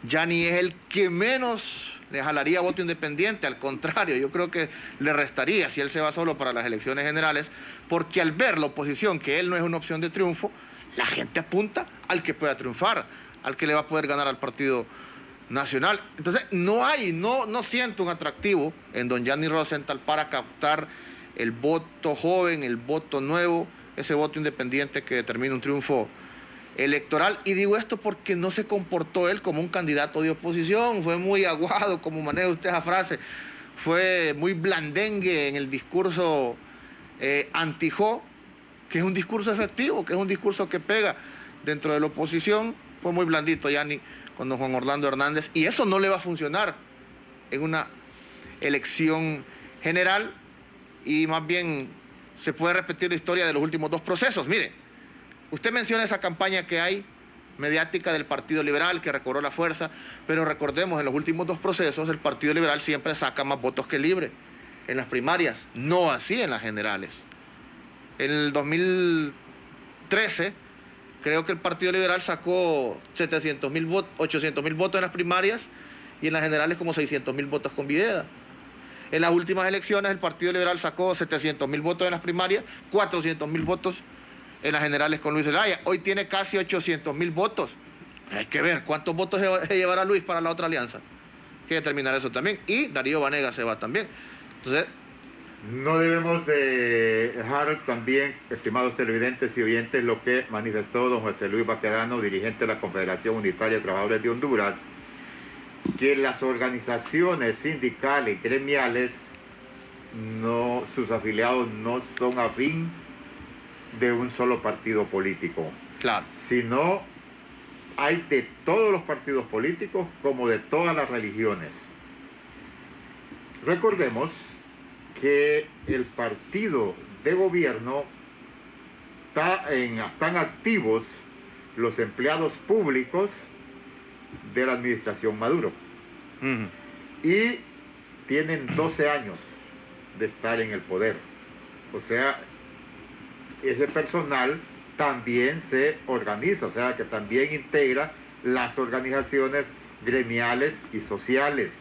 Yanni es el que menos le jalaría voto independiente. Al contrario, yo creo que le restaría si él se va solo para las elecciones generales, porque al ver la oposición que él no es una opción de triunfo, la gente apunta al que pueda triunfar, al que le va a poder ganar al Partido Nacional. Entonces no siento un atractivo en don Yanni Rosenthal para captar el voto joven, el voto nuevo, ese voto independiente que determina un triunfo electoral. Y digo esto porque no se comportó él como un candidato de oposición, fue muy aguado, como maneja usted esa frase, fue muy blandengue en el discurso anti-Jo, que es un discurso efectivo, que es un discurso que pega dentro de la oposición. Fue muy blandito Yanni con don Juan Orlando Hernández, y eso no le va a funcionar en una elección general, y más bien se puede repetir la historia de los últimos 2 procesos. Mire, usted menciona esa campaña que hay mediática del Partido Liberal que recobró la fuerza, pero recordemos, en los últimos 2 procesos el Partido Liberal siempre saca más votos que Libre en las primarias, no así en las generales. En el 2013 creo que el Partido Liberal sacó 700,000 votos, 800,000 votos en las primarias, y en las generales como 600,000 votos con Videla. En las últimas elecciones el Partido Liberal sacó 700,000 votos en las primarias, 400,000 votos en las generales con Luis Zelaya. Hoy tiene casi 800,000 votos. Hay que ver cuántos votos se llevará Luis para la otra alianza. Hay que determinar eso también. Y Darío Vanegas se va también. Entonces, no debemos de dejar también, estimados televidentes y oyentes, lo que manifestó don José Luis Baquedano, dirigente de la Confederación Unitaria de Trabajadores de Honduras, que las organizaciones sindicales y gremiales, sus afiliados no son afín de un solo partido político. claro, Sino hay de todos los partidos políticos como de todas las religiones. Recordemos que el partido de gobierno están activos los empleados públicos de la administración Maduro. Y tienen 12 años de estar en el poder. O sea, ese personal también se organiza, o sea, que también integra las organizaciones gremiales y sociales.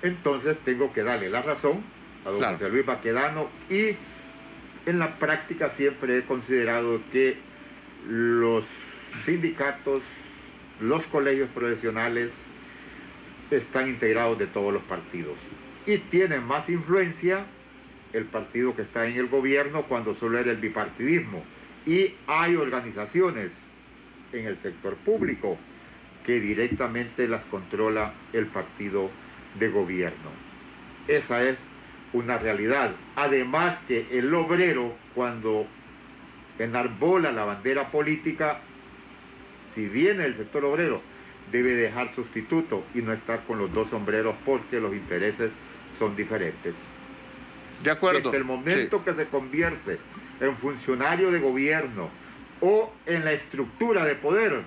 Entonces tengo que darle la razón a don José Luis Baquedano, y en la práctica siempre he considerado que los sindicatos, los colegios profesionales están integrados de todos los partidos, y tienen más influencia el partido que está en el gobierno cuando solo era el bipartidismo, y hay organizaciones en el sector público que directamente las controla el partido de gobierno. Esa es una realidad. Además que el obrero, cuando enarbola la bandera política, si viene el sector obrero, debe dejar sustituto y no estar con los dos sombreros porque los intereses son diferentes. De acuerdo. Desde el momento que se convierte en funcionario de gobierno o en la estructura de poder,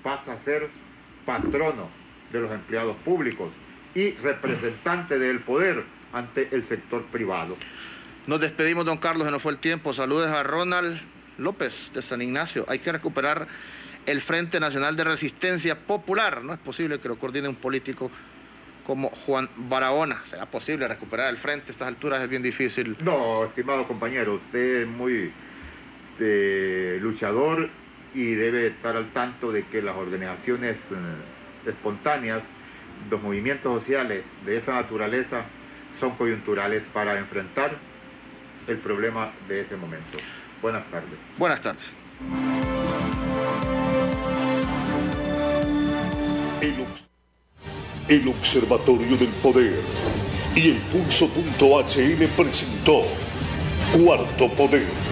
pasa a ser patrono de los empleados públicos y representante del poder ante el sector privado. Nos despedimos, don Carlos, se nos fue el tiempo. Saludos a Ronald López de San Ignacio. Hay que recuperar el Frente Nacional de Resistencia Popular. No es posible que lo coordine un político como Juan Barahona. ¿Será posible recuperar el frente a estas alturas? Es bien difícil. No, estimado compañero, usted es muy luchador y debe estar al tanto de que las organizaciones espontáneas, los movimientos sociales de esa naturaleza son coyunturales para enfrentar el problema de ese momento. Buenas tardes. Buenas tardes. El Observatorio del Poder y el Pulso.hn presentó Cuarto Poder.